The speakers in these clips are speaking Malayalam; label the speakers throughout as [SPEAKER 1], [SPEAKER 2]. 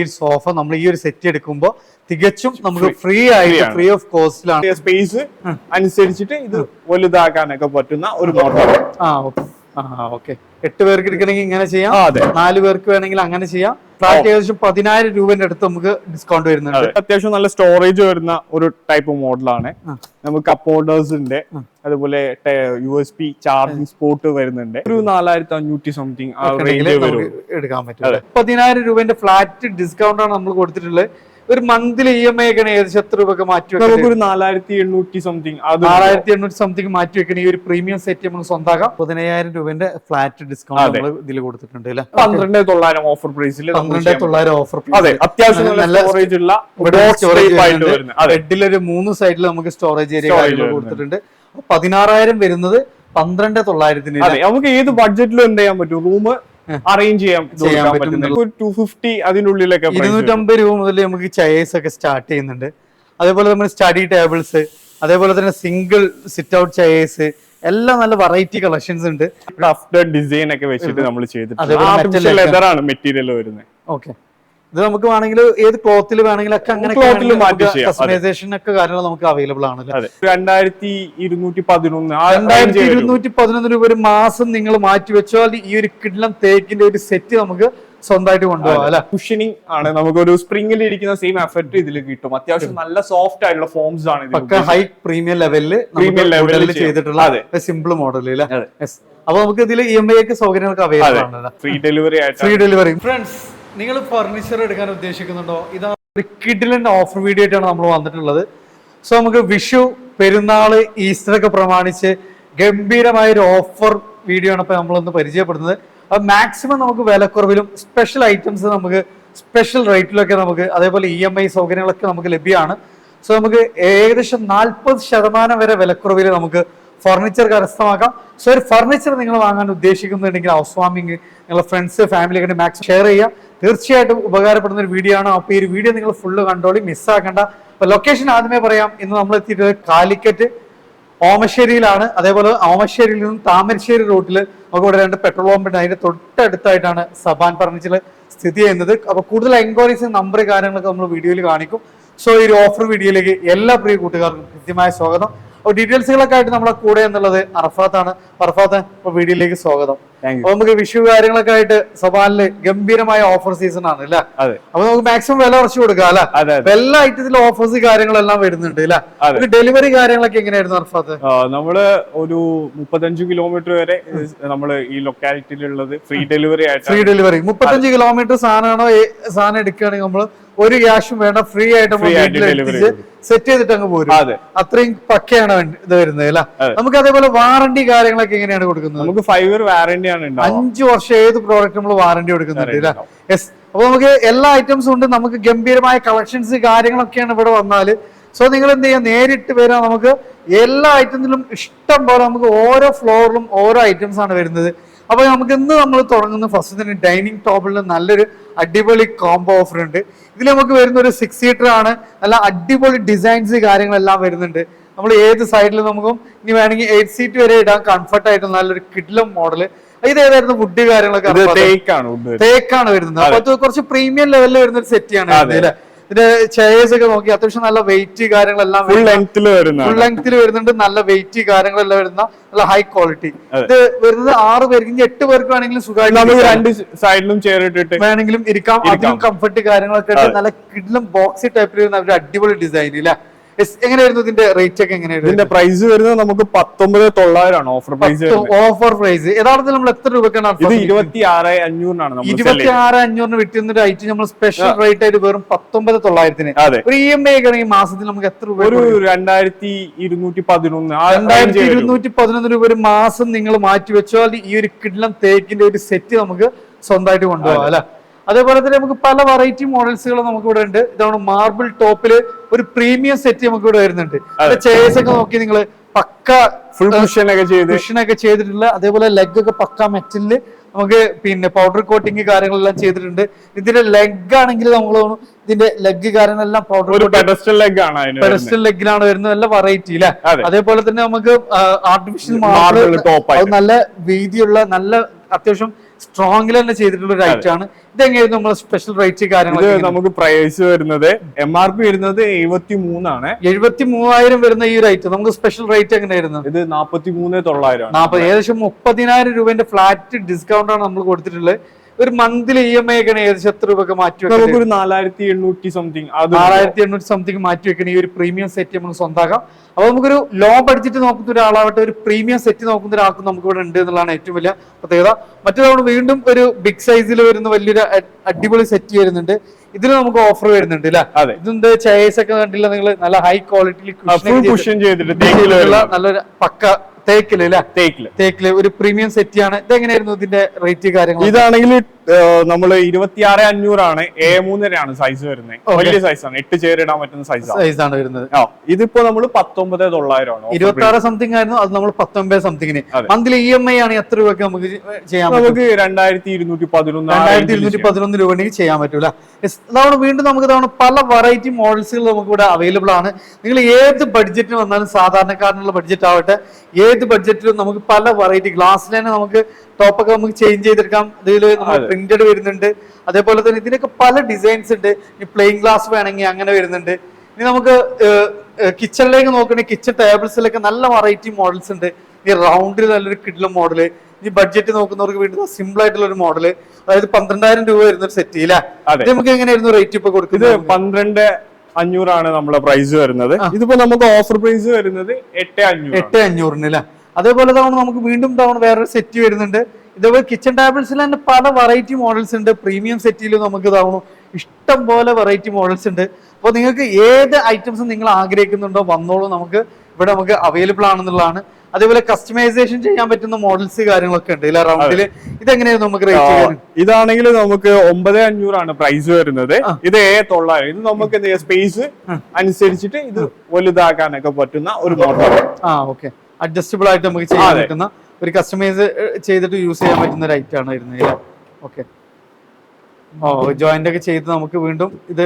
[SPEAKER 1] ഈ സോഫ നമ്മൾ ഈ ഒരു സെറ്റ് എടുക്കുമ്പോൾ തികച്ചും നമുക്ക് ഫ്രീ ആയിട്ട് ഫ്രീ ഓഫ് കോസ്റ്റിലാണ്
[SPEAKER 2] സ്പേസ് അനുസരിച്ചിട്ട് ഇത് വലുതാക്കാനൊക്കെ പറ്റുന്ന ഒരു മോഡൽ.
[SPEAKER 1] ഓക്കെ 8 പേർക്ക് എടുക്കണമെങ്കിൽ ഇങ്ങനെ ചെയ്യാം, 4 പേർക്ക് വേണമെങ്കിൽ അങ്ങനെ ചെയ്യാം. ഫ്ലാറ്റ് ഏകദേശം 10,000 രൂപന്റെ അടുത്ത് നമുക്ക് ഡിസ്കൗണ്ട് വരുന്നുണ്ട്.
[SPEAKER 2] അത്യാവശ്യം നല്ല സ്റ്റോറേജ് വരുന്ന ഒരു ടൈപ്പ് മോഡലാണ്. നമുക്ക് കപ്പ് ഹോൾഡേഴ്സ് ഉണ്ട്, അതുപോലെ USB ചാർജിങ് സ്പോട്ട് വരുന്നുണ്ട്. ഒരു 4,500 സംതിങ്
[SPEAKER 1] എടുക്കാൻ പറ്റും. 10,000 രൂപന്റെ ഫ്ലാറ്റ് ഡിസ്കൗണ്ട് ആണ് നമ്മൾ കൊടുത്തിട്ടുള്ളത്. ഒരു മന്ത്ലി EMI ഒക്കെ ഏകദേശം എത്ര രൂപ മാറ്റി വെക്കാം?
[SPEAKER 2] നമുക്ക് ഒരു 4,800 സംതിങ്
[SPEAKER 1] 4,800 സംതിങ് മാറ്റി വെക്കണ ഈ ഒരു പ്രീമിയം സെറ്റ് നമുക്ക് സ്വന്തമാക്കാം. 15,000 രൂപന്റെ ഫ്ലാറ്റ് ഡിസ്കൗണ്ട് നമ്മൾ ഇതിൽ കൊടുത്തിട്ടുണ്ട്.
[SPEAKER 2] 12,900 ഓഫർ പ്രൈസിൽ
[SPEAKER 1] 12,900 ഓഫർ.
[SPEAKER 2] അത്യാവശ്യം നല്ല സ്റ്റോറേജ് ഉള്ള
[SPEAKER 1] ബെഡിലൊരു 3 സൈഡിൽ നമുക്ക് സ്റ്റോറേജ് ഏരിയ കൊടുത്തിട്ടുണ്ട്. 16,000 വരുന്നത് 12,900.
[SPEAKER 2] നമുക്ക് ഏത് ബഡ്ജറ്റിലും എന്ത് ചെയ്യാൻ പറ്റും? റൂം അറേഞ്ച് ചെയ്യാൻ പറ്റും. 250 അതിനുള്ളിലൊക്കെ
[SPEAKER 1] 250 രൂപ മുതൽ നമുക്ക് ചെയർസ് ഒക്കെ സ്റ്റാർട്ട് ചെയ്യുന്നുണ്ട്. അതേപോലെ നമ്മൾ സ്റ്റഡി ടേബിൾസ്, അതേപോലെ തന്നെ സിംഗിൾ സിറ്റ് ഔട്ട് ചെയർസ് എല്ലാം നല്ല വെറൈറ്റി കളക്ഷൻസ് ഉണ്ട്.
[SPEAKER 2] ഡിസൈൻ ഒക്കെ വെച്ചിട്ട് നമ്മൾ ചെയ്തിട്ടുണ്ട്. ലെതറാണ് മെറ്റീരിയൽ വരുന്നത്.
[SPEAKER 1] ഓക്കെ, ഇത് നമുക്ക് വേണമെങ്കിൽ ഏത് ക്ലോത്തിൽ വേണമെങ്കിലും ഒക്കെ അങ്ങനെ കസ്റ്റമൈസേഷൻ ഒക്കെ കാര്യങ്ങൾ നമുക്ക് അവൈലബിൾ ആണ്. 2,211 രൂപ ഒരു മാസം നിങ്ങൾ മാറ്റി വെച്ചാൽ ഈ ഒരു കിഡ്ലം തേക്കിന്റെ ഒരു സെറ്റ് നമുക്ക് സ്വന്തമായിട്ട് കൊണ്ടുപോകാം അല്ലെ.
[SPEAKER 2] കുഷനിങ് ആണ്, നമുക്ക് ഒരു സ്പ്രിംഗിൽ ഇരിക്കുന്ന സെയിം എഫക്ട് ഇതിൽ കിട്ടും. അത്യാവശ്യം നല്ല സോഫ്റ്റ് ആയിട്ടുള്ള ഫോംസ് ആണ്.
[SPEAKER 1] ഹൈ പ്രീമിയം ലെവലിൽ ചെയ്തിട്ടുള്ള സിമ്പിൾ മോഡൽ അല്ലേ. അപ്പൊ നമുക്ക് ഇതിൽ EMI ഒക്കെ സൗകര്യങ്ങൾക്ക് അവൈലബിൾ ആണ്.
[SPEAKER 2] Free
[SPEAKER 1] delivery. ഫ്രണ്ട്സ്, നിങ്ങൾ ഫർണിച്ചർ എടുക്കാൻ ഉദ്ദേശിക്കുന്നുണ്ടോ? ഇതാണ് ഒരു കിഡിലൻ ഓഫർ വീഡിയോ ആയിട്ടാണ് നമ്മൾ വന്നിട്ടുള്ളത്. സോ നമുക്ക് വിഷു, പെരുന്നാള്, ഈസ്റ്റർ ഒക്കെ പ്രമാണിച്ച് ഗംഭീരമായ ഒരു ഓഫർ വീഡിയോ ആണ് ഇപ്പൊ നമ്മളൊന്ന് പരിചയപ്പെടുന്നത്. അത് മാക്സിമം നമുക്ക് വിലക്കുറവിലും സ്പെഷ്യൽ ഐറ്റംസ് നമുക്ക് സ്പെഷ്യൽ റേറ്റിലൊക്കെ നമുക്ക്, അതേപോലെ EMI സൗകര്യങ്ങളൊക്കെ നമുക്ക് ലഭ്യമാണ്. സോ നമുക്ക് ഏകദേശം 40% വരെ വിലക്കുറവിൽ നമുക്ക് ഫർണിച്ചർ കരസ്ഥമാക്കാം. സോ ഒരു ഫർണിച്ചർ നിങ്ങൾ വാങ്ങാൻ ഉദ്ദേശിക്കുന്നുണ്ടെങ്കിൽ ഹൗസ് വാമിങ് നിങ്ങളുടെ ഫ്രണ്ട്സ് ഫാമിലി ഒക്കെ മാക്സിമം ഷെയർ ചെയ്യാം. തീർച്ചയായിട്ടും ഉപകാരപ്പെടുന്ന ഒരു വീഡിയോ ആണ്. അപ്പോൾ ഈ ഒരു വീഡിയോ നിങ്ങൾ ഫുള്ള് കണ്ടോളി, മിസ്സാക്കണ്ട. അപ്പൊ ലൊക്കേഷൻ ആദ്യമേ പറയാം. ഇന്ന് നമ്മൾ എത്തിയിട്ടുള്ളത് കാലിക്കറ്റ് ഓമശ്ശേരിയിലാണ്. അതേപോലെ ഓമശ്ശേരിയിൽ നിന്നും താമരശ്ശേരി റൂട്ടിൽ നമുക്ക് ഇവിടെ 2 പെട്രോൾ പമ്പ് ഉണ്ട്. അതിന്റെ തൊട്ടടുത്തായിട്ടാണ് സബാൻ ഫർണിച്ചർ സ്ഥിതി ചെയ്യുന്നത്. അപ്പൊ കൂടുതൽ എൻക്വയറീസ് നമ്പർ കാര്യങ്ങളൊക്കെ നമ്മൾ വീഡിയോയിൽ കാണിക്കും. സോ ഈ ഒരു ഓഫർ വീഡിയോയിലേക്ക് എല്ലാ പ്രിയ കൂട്ടുകാർക്കും കൃത്യമായ സ്വാഗതം. അപ്പോൾ ഡീറ്റെയിൽസുകളൊക്കെ ആയിട്ട് നമ്മളെ കൂടെ എന്നുള്ളത് അറഫാത്താണ്. അറഫാത്ത്, ഇപ്പൊ വീഡിയോയിലേക്ക് സ്വാഗതം. അപ്പൊ നമുക്ക് വിഷു കാര്യങ്ങളൊക്കെ ആയിട്ട് സബാനില് ഗംഭീരമായ ഓഫർ സീസൺ ആണ് അല്ലെ. അപ്പൊ നമുക്ക് മാക്സിമം വില കുറച്ച് കൊടുക്കാം അല്ലെ. എല്ലാ ഐറ്റത്തിലും ഓഫേഴ്സ് കാര്യങ്ങളെല്ലാം വരുന്നുണ്ട് അല്ലെ. ഡെലിവറി കാര്യങ്ങളൊക്കെ എങ്ങനെയായിരുന്നു അറഫാത്ത്?
[SPEAKER 2] നമ്മള് ഒരു 35 കിലോമീറ്റർ വരെ നമ്മള് ഈ ലൊക്കാലിറ്റിയിലുള്ളത് ഫ്രീ ഡെലിവറി ആയിട്ട്.
[SPEAKER 1] ഫ്രീ ഡെലിവറി 35 കിലോമീറ്റർ സാധനം എടുക്കുകയാണെങ്കിൽ നമ്മള് ഒരു ക്യാഷും വേണ്ട, ഫ്രീ ആയിട്ട് സെറ്റ് ചെയ്തിട്ട് അങ്ങ് പോരും. അത്രയും പക്കയാണ് ഇത് വരുന്നത് അല്ലെ. നമുക്ക് അതേപോലെ വാറണ്ടി കാര്യങ്ങളൊക്കെ എങ്ങനെയാണ് കൊടുക്കുന്നത്?
[SPEAKER 2] നമുക്ക് 5 ഇയർ വാറണ്ടി ആണ്.
[SPEAKER 1] 5 വർഷം ഏത് പ്രോഡക്റ്റ് നമ്മൾ വാറണ്ടി കൊടുക്കുന്നുണ്ട് അല്ലെ. യെസ്. അപ്പൊ നമുക്ക് എല്ലാ ഐറ്റംസും ഉണ്ട്. നമുക്ക് ഗംഭീരമായ കളക്ഷൻസ് കാര്യങ്ങളൊക്കെയാണ് ഇവിടെ വന്നാല്. സോ നിങ്ങൾ എന്ത് ചെയ്യാം, നേരിട്ട് വരാം. നമുക്ക് എല്ലാ ഐറ്റത്തിലും ഇഷ്ടം പോലെ നമുക്ക് ഓരോ ഫ്ലോറിലും ഓരോ ഐറ്റംസ് ആണ് വരുന്നത്. അപ്പൊ നമുക്ക് ഇന്ന് നമ്മൾ തുടങ്ങുന്ന ഫസ്റ്റ് തന്നെ ഡൈനിങ് ടേബിളിൽ നല്ലൊരു അടിപൊളി കോംബോ ഓഫർ ഉണ്ട്. ഇതിൽ നമുക്ക് വരുന്ന ഒരു 6 സീറ്റർ ആണ്. നല്ല അടിപൊളി ഡിസൈൻസ് കാര്യങ്ങളെല്ലാം വരുന്നുണ്ട്. നമ്മൾ ഏത് സൈഡിലും നമുക്കും ഇനി വേണമെങ്കിൽ 8 സീറ്റ് വരെ ഇടാൻ കംഫർട്ട് ആയിട്ട് നല്ലൊരു കിഡ്ലം മോഡല്. ഇത് ഏതായിരുന്നു വുഡ് കാര്യങ്ങളൊക്കെ? തേക്കാണ് വരുന്നത്. അപ്പൊ കുറച്ച് പ്രീമിയം ലെവലിൽ വരുന്ന ഒരു സെറ്റ് ആണ് ഇതിന്റെ ചെയർസ് ഒക്കെ നോക്കി അത്യാവശ്യം നല്ല വെയിറ്റ് കാര്യങ്ങളെല്ലാം
[SPEAKER 2] ഫുൾ ലെങ്ത്തിൽ
[SPEAKER 1] വരുന്നുണ്ട്. നല്ല വെയിറ്റ് കാര്യങ്ങളെല്ലാം വരുന്ന നല്ല ഹൈ ക്വാളിറ്റി. ഇത് വരുന്നത് 6 പേർക്ക്, 8 പേർക്ക് വേണമെങ്കിലും സുഖമായിട്ട്
[SPEAKER 2] 2 സൈഡിലും ചെയർ ഇട്ടിട്ട്
[SPEAKER 1] വേണമെങ്കിലും ഇരിക്കാം. അതിലും കംഫർട്ട് കാര്യങ്ങളൊക്കെ ഉണ്ട്. നല്ല കിഡ്ലം ബോക്സി ടൈപ്പിൽ വരുന്ന ഒരു അടിപൊളി ഡിസൈൻ ഇല്ല. എങ്ങനെയായിരുന്നു ഇതിന്റെ റേറ്റ് ഒക്കെ? എങ്ങനെയായിരുന്നു
[SPEAKER 2] ഇതിന്റെ പ്രൈസ് വരുന്നത്? നമുക്ക് 19,900 ആണ് ഓഫർ പ്രൈസ്.
[SPEAKER 1] ഓഫർ പ്രൈസ് യഥാർത്ഥത്തിൽ നമ്മൾ എത്ര രൂപക്കാണ്?
[SPEAKER 2] 26,500
[SPEAKER 1] 26,500 വിറ്റുന്ന ഐറ്റം നമ്മൾ സ്പെഷ്യൽ റേറ്റ് ആയിട്ട് വെറും 19,900. ഒരു EMI ഒക്കെ ആണെങ്കിൽ മാസത്തിൽ നമുക്ക് എത്ര രൂപ?
[SPEAKER 2] ഒരു 2,211.
[SPEAKER 1] 2,211 രൂപ ഒരു മാസം നിങ്ങൾ മാറ്റി വെച്ചാൽ ഈ ഒരു കിഡ്ലം തേക്കിന്റെ ഒരു സെറ്റ് നമുക്ക് സ്വന്തമായിട്ട് കൊണ്ടുപോകാം അല്ലെ. അതേപോലെ തന്നെ നമുക്ക് പല വെറൈറ്റി മോഡൽസുകൾ നമുക്ക് ഇവിടെ ഉണ്ട്. ഇതാണ് മാർബിൾ ടോപ്പില് ഒരു പ്രീമിയം സെറ്റ് നമുക്ക് ഇവിടെ വരുന്നുണ്ട്. ചെയർസ് ഒക്കെ നോക്കി നിങ്ങൾ പക്ക
[SPEAKER 2] ഫുൾ
[SPEAKER 1] കുഷനൊക്കെ ചെയ്തിട്ടുള്ള, അതേപോലെ ലെഗ് ഒക്കെ പക്ക മെറ്റലില് നമുക്ക് പിന്നെ പൗഡർ കോട്ടിങ് കാര്യങ്ങളെല്ലാം ചെയ്തിട്ടുണ്ട്. ഇതിന്റെ ലെഗ് ആണെങ്കിൽ നമ്മൾ ഇതിന്റെ ലെഗ് കാര്യങ്ങളെല്ലാം പൗഡർ
[SPEAKER 2] പെഡസ്റ്റൽ
[SPEAKER 1] ലെഗിലാണ് വരുന്നത്. നല്ല വെറൈറ്റി അല്ലെ. അതേപോലെ തന്നെ നമുക്ക് ആർട്ടിഫിഷ്യൽ മാർബിൾ, നല്ല വീതിയുള്ള നല്ല അത്യാവശ്യം സ്ട്രോങ്ങിൽ തന്നെ ചെയ്തിട്ടുള്ള ഒരു ഐറ്റം ആണ്. ഇതെങ്ങനെയായിരുന്നു നമ്മളെ സ്പെഷ്യൽ റേറ്റ് കാര്യങ്ങൾ?
[SPEAKER 2] നമുക്ക് പ്രൈസ് വരുന്നത് MRP വരുന്നത് 73
[SPEAKER 1] 73,000 വരുന്ന ഈ ഒരു ഐറ്റം നമുക്ക് സ്പെഷ്യൽ റേറ്റ് എങ്ങനെയായിരുന്നു?
[SPEAKER 2] ഇത് 43,900
[SPEAKER 1] ഏകദേശം 30,000 രൂപന്റെ ഫ്ലാറ്റ് ഡിസ്കൗണ്ട് ആണ് നമ്മൾ കൊടുത്തിട്ടുള്ളത്. ഒരു മന്ത്ലി EMI ഒക്കെ ഏകദേശം എത്ര രൂപ മാറ്റി വെക്കാം?
[SPEAKER 2] നമുക്കൊരു 4,800 സംതിങ്
[SPEAKER 1] 4,800 സംതിങ് മാറ്റി വെക്കണ ഈ ഒരു പ്രീമിയം സെറ്റ് നമുക്ക് സ്വന്തമാക്കാം. അപ്പൊ നമുക്കൊരു ലോ ബഡ്ജറ്റ് നോക്കുന്ന ഒരാളാവട്ടെ, ഒരു പ്രീമിയം സെറ്റ് നോക്കുന്ന ഒരാൾക്കും നമുക്ക് ഇവിടെ ഉണ്ട് എന്നുള്ളതാണ് ഏറ്റവും വലിയ പ്രത്യേകത. മറ്റൊരു വീണ്ടും ഒരു ബിഗ് സൈസിൽ വരുന്ന വലിയൊരു അടിപൊളി സെറ്റ് വരുന്നുണ്ട്. ഇതിന് നമുക്ക് ഓഫർ വരുന്നുണ്ട് അല്ലെ? ഇതിന്റെ ചെയർസ് ഒക്കെ കണ്ടില്ല നിങ്ങൾ? നല്ല ഹൈ ക്വാളിറ്റിയിൽ നല്ലൊരു പക്ക തേക്കില് അല്ലെ? തേക്കില് ഒരു പ്രീമിയം സെറ്റ് ആണ്. ഇതെങ്ങനെയായിരുന്നു ഇതിന്റെ റേറ്റ് കാര്യങ്ങൾ?
[SPEAKER 2] ഇതാണെങ്കിൽ നമ്മള് 26,500 ആണ്. A3 സൈസ് വരുന്നത്. വലിയ സൈസാണ്, 8 ചെയർ ഇടാൻ പറ്റുന്ന
[SPEAKER 1] സൈസാണ് വരുന്നത്.
[SPEAKER 2] ഇതിപ്പോ നമ്മള് 19,900 ആണ്.
[SPEAKER 1] 26 സംതിങ് ആയിരുന്നു, അത് നമ്മൾ 19 സംതിങ്ങിന്. മന്ത്ലി EMI ആണ് എത്ര രൂപയ്ക്ക് നമുക്ക് ചെയ്യാൻ?
[SPEAKER 2] നമുക്ക് 2,211
[SPEAKER 1] രൂപ ഉണ്ടെങ്കിൽ ചെയ്യാൻ പറ്റൂല. അതാണ് വീണ്ടും നമുക്ക് പല വെറൈറ്റി മോഡൽസുകൾ നമുക്ക് ഇവിടെ അവൈലബിൾ ആണ്. നിങ്ങൾ ഏത് ബഡ്ജറ്റിന് വന്നാലും, സാധാരണക്കാരനുള്ള ബഡ്ജറ്റ് ആവട്ടെ, ഏത് ബഡ്ജറ്റിലും നമുക്ക് പല വെറൈറ്റി ഗ്ലാസ്സിൽ തന്നെ നമുക്ക് ടോപ്പൊക്കെ നമുക്ക് ചേഞ്ച് ചെയ്തെടുക്കാം. ഇതിൽ നമ്മൾ പ്രിന്റഡ് വരുന്നുണ്ട്. അതേപോലെ തന്നെ ഇതിനൊക്കെ പല ഡിസൈൻസ് ഉണ്ട്. ഈ പ്ലെയിൻ ഗ്ലാസ് വേണമെങ്കിൽ അങ്ങനെ വരുന്നുണ്ട്. ഇനി നമുക്ക് കിച്ചണിലേക്ക് നോക്കണമെങ്കിൽ കിച്ചൺ ടേബിൾസിലൊക്കെ നല്ല വെറൈറ്റി മോഡൽസ് ഉണ്ട്. ഈ റൗണ്ടിൽ നല്ലൊരു കിഡിലും മോഡല്. ഈ ബഡ്ജറ്റ് നോക്കുന്നവർക്ക് വേണ്ടി സിമ്പിൾ ആയിട്ടുള്ള ഒരു മോഡല്, അതായത് 12,000 രൂപ വരുന്ന ഒരു സെറ്റ് ഇല്ല. നമുക്ക് എങ്ങനെയായിരുന്നു റേറ്റ് ഇപ്പൊ കൊടുക്കുന്നത്?
[SPEAKER 2] 12,500 ആണ് നമ്മളെ പ്രൈസ് വരുന്നത്. ഇതിപ്പോ നമുക്ക് ഓഫർ പ്രൈസ് വരുന്നത്
[SPEAKER 1] 8,500 അല്ലേ? അതേപോലെ നമുക്ക് വീണ്ടും വേറൊരു സെറ്റ് വരുന്നുണ്ട്. ഇതേപോലെ കിച്ചൺ ടേബിൾസിൽ തന്നെ പല വെറൈറ്റി മോഡൽസ് ഉണ്ട്. പ്രീമിയം സെറ്റിലും നമുക്ക് ഇഷ്ടം പോലെ വെറൈറ്റി മോഡൽസ് ഉണ്ട്. അപ്പോൾ നിങ്ങൾക്ക് ഏത് ഐറ്റംസും നിങ്ങൾ ആഗ്രഹിക്കുന്നുണ്ടോ വന്നോളൂ, നമുക്ക് ഇവിടെ നമുക്ക് അവൈലബിൾ ആണെന്നുള്ളതാണ്. അതേപോലെ കസ്റ്റമൈസേഷൻ ചെയ്യാൻ പറ്റുന്ന മോഡൽസ് കാര്യങ്ങളൊക്കെ ഉണ്ട് ഇല്ല റൗണ്ടില്. ഇതെങ്ങനെയായിരുന്നു നമുക്ക് റേറ്റ്?
[SPEAKER 2] ഇതാണെങ്കിൽ നമുക്ക് 9,500 ആണ് പ്രൈസ് വരുന്നത്. ഇത് 900. ഇത് നമുക്ക് സ്പേസ് അനുസരിച്ചിട്ട് ഇത് വലുതാക്കാനൊക്കെ പറ്റുന്ന ഒരു മോഡൽ.
[SPEAKER 1] ഓക്കെ, അഡ്ജസ്റ്റബിൾ ആയിട്ട് നമുക്ക് ചെയ്യാൻ പറ്റുന്ന ഒരു കസ്റ്റമൈസ് ചെയ്തിട്ട് യൂസ് ചെയ്യാൻ പറ്റുന്ന ഒരു ഐറ്റം ആണ് വരുന്നത്. ഓക്കെ, ജോയിന്റ് ഒക്കെ ചെയ്ത് നമുക്ക് വീണ്ടും ഇത്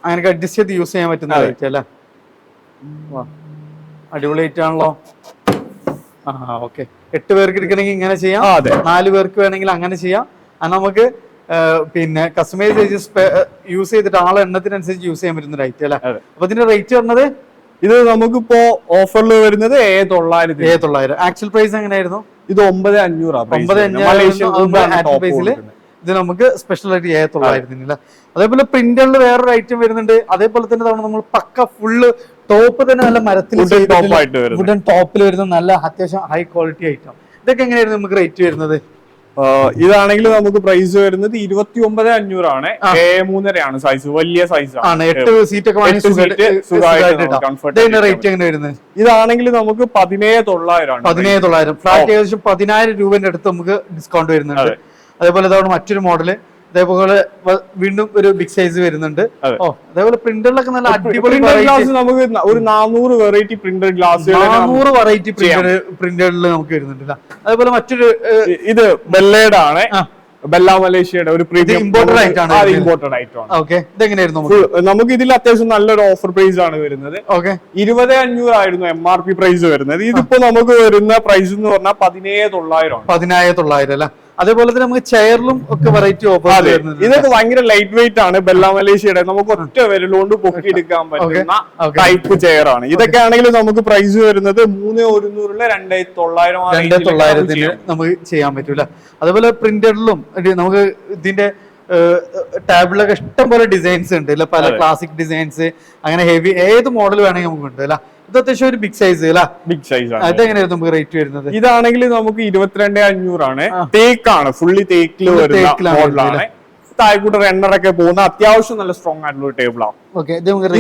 [SPEAKER 1] അങ്ങനെ അഡ്ജസ്റ്റ് ചെയ്ത് യൂസ് ചെയ്യാൻ പറ്റുന്ന ഐറ്റം അല്ലേ? അടിപൊളി ഐറ്റം ആണല്ലോ. ഓക്കെ, 8 പേർക്ക് എടുക്കണമെങ്കിൽ ഇങ്ങനെ ചെയ്യാം, 4 പേർക്ക് വേണമെങ്കിൽ അങ്ങനെ ചെയ്യാം. നമുക്ക് പിന്നെ കസ്റ്റമൈസ് യൂസ് ചെയ്തിട്ട് ആളെ എണ്ണത്തിനനുസരിച്ച് യൂസ് ചെയ്യാൻ പറ്റുന്ന ഒരു ഐറ്റം അല്ലേ? അപ്പൊ ഇതിന്റെ റേറ്റ് പറഞ്ഞത്
[SPEAKER 2] ഇത് നമുക്കിപ്പോ ഓഫറിൽ വരുന്നത് 7,900.
[SPEAKER 1] ആക്ച്വൽ പ്രൈസ് എങ്ങനെയായിരുന്നു?
[SPEAKER 2] ഇത്
[SPEAKER 1] 9,500 ഇത് നമുക്ക് സ്പെഷ്യൽ ആയിട്ട് 7,900. അതേപോലെ പ്രിന്ററിൽ വേറൊരു ഐറ്റം വരുന്നുണ്ട്. അതേപോലെ തന്നെ നമ്മൾ പക്ക ഫുള്ള് ടോപ്പ് തന്നെ നല്ല മരത്തിൽ വുഡൻ ടോപ്പിൽ വരുന്ന നല്ല അത്യാവശ്യം ഹൈ ക്വാളിറ്റി ഐറ്റം. ഇതൊക്കെ എങ്ങനെയായിരുന്നു നമുക്ക് റേറ്റ് വരുന്നത്?
[SPEAKER 2] ഇതാണെങ്കിൽ നമുക്ക് പ്രൈസ് വരുന്നത് 29,500 ആണ്. A3 ആണ് സൈസ്, വലിയ സൈസ് ആണ്.
[SPEAKER 1] 8 സീറ്റ് ഒക്കെ റേറ്റ് എങ്ങനെ വരുന്നത്?
[SPEAKER 2] ഇതാണെങ്കിൽ നമുക്ക് 17,900 ആണ്.
[SPEAKER 1] 17,900 ഫ്ലാറ്റ് ഏകദേശം 10,000 രൂപന്റെ അടുത്ത് നമുക്ക് ഡിസ്കൗണ്ട് വരുന്നുണ്ട്. അതേപോലെ മറ്റൊരു മോഡല്, അതേപോലെ വീണ്ടും ഒരു ബിഗ് സൈസ് വരുന്നുണ്ട്. അതേപോലെ പ്രിന്ററിലൊക്കെ നല്ല അടിപൊളി
[SPEAKER 2] ഗ്ലാസ് നമുക്ക് ഒരു 400 വെറൈറ്റി പ്രിന്റർ ഗ്ലാസ്
[SPEAKER 1] 400 വെറൈറ്റി പ്രിന്ററിൽ നമുക്ക് വരുന്നുണ്ട്. അതേപോലെ മറ്റൊരു
[SPEAKER 2] ഇത് ബെല്ലയുടെ ആണ്, ബെല്ല മലേഷ്യയുടെ ഒരു പ്രീമിയം ഇമ്പോർട്ടഡ് ഐറ്റം ആണ്.
[SPEAKER 1] ഇതെങ്ങനെയായിരുന്നു
[SPEAKER 2] നമുക്ക് ഇതിൽ അത്യാവശ്യം നല്ലൊരു ഓഫർ പ്രൈസ് ആണ് വരുന്നത്. 20,500 ആയിരുന്നു MRP പ്രൈസ് വരുന്നത്. ഇതിപ്പോ നമുക്ക് വരുന്ന പ്രൈസ് എന്ന് പറഞ്ഞാൽ 17,900 ആണ്.
[SPEAKER 1] 17,900 അല്ല? അതേപോലെ തന്നെ നമുക്ക് ചെയറിലും ഒക്കെ വെറൈറ്റി ഓഫർ വരുന്നുണ്ട്.
[SPEAKER 2] ഇതൊക്കെ ഭയങ്കര ലൈറ്റ് വെയിറ്റ് ആണ്. ബെല്ല മലേഷ്യയുടെ നമുക്ക് ഒറ്റ വിരലുകൊണ്ട് പൊക്കിയെടുക്കാൻ പറ്റുന്ന ടൈപ്പ് ചെയർ ആണ്. ഇതൊക്കെ ആണെങ്കിൽ നമുക്ക് പ്രൈസ് വരുന്നത് 3,100 2,900
[SPEAKER 1] നമുക്ക് ചെയ്യാൻ പറ്റൂല. അതേപോലെ പ്രിന്ററിലും നമുക്ക് ഇതിന്റെ ടാബിലൊക്കെ ഇഷ്ടം പോലെ ഡിസൈൻസ് ഉണ്ട് അല്ലെ? പല ക്ലാസിക് ഡിസൈൻസ്, അങ്ങനെ ഹെവി ഏത് മോഡൽ വേണമെങ്കിൽ നമുക്ക് ഉണ്ട് അല്ല? ഇത് അത്യാവശ്യം ഒരു ബിഗ് സൈസ് അല്ല?
[SPEAKER 2] ബിഗ് സൈസ് ആണ്.
[SPEAKER 1] ഇതെങ്ങനെയായിരുന്നു നമുക്ക് റേറ്റ് വരുന്നത്?
[SPEAKER 2] ഇതാണെങ്കിൽ നമുക്ക് 22,500 ആണ്. തേക്കാണ്, ഫുള്ളി തേക്കിൽ വരുന്ന മോഡലാണ്. താഴെക്കൂട്ട് റണ്ണറൊക്കെ പോകുന്ന അത്യാവശ്യം നല്ല സ്ട്രോങ് ആയിട്ടുള്ള ഒരു ടേബിൾ ആണ്.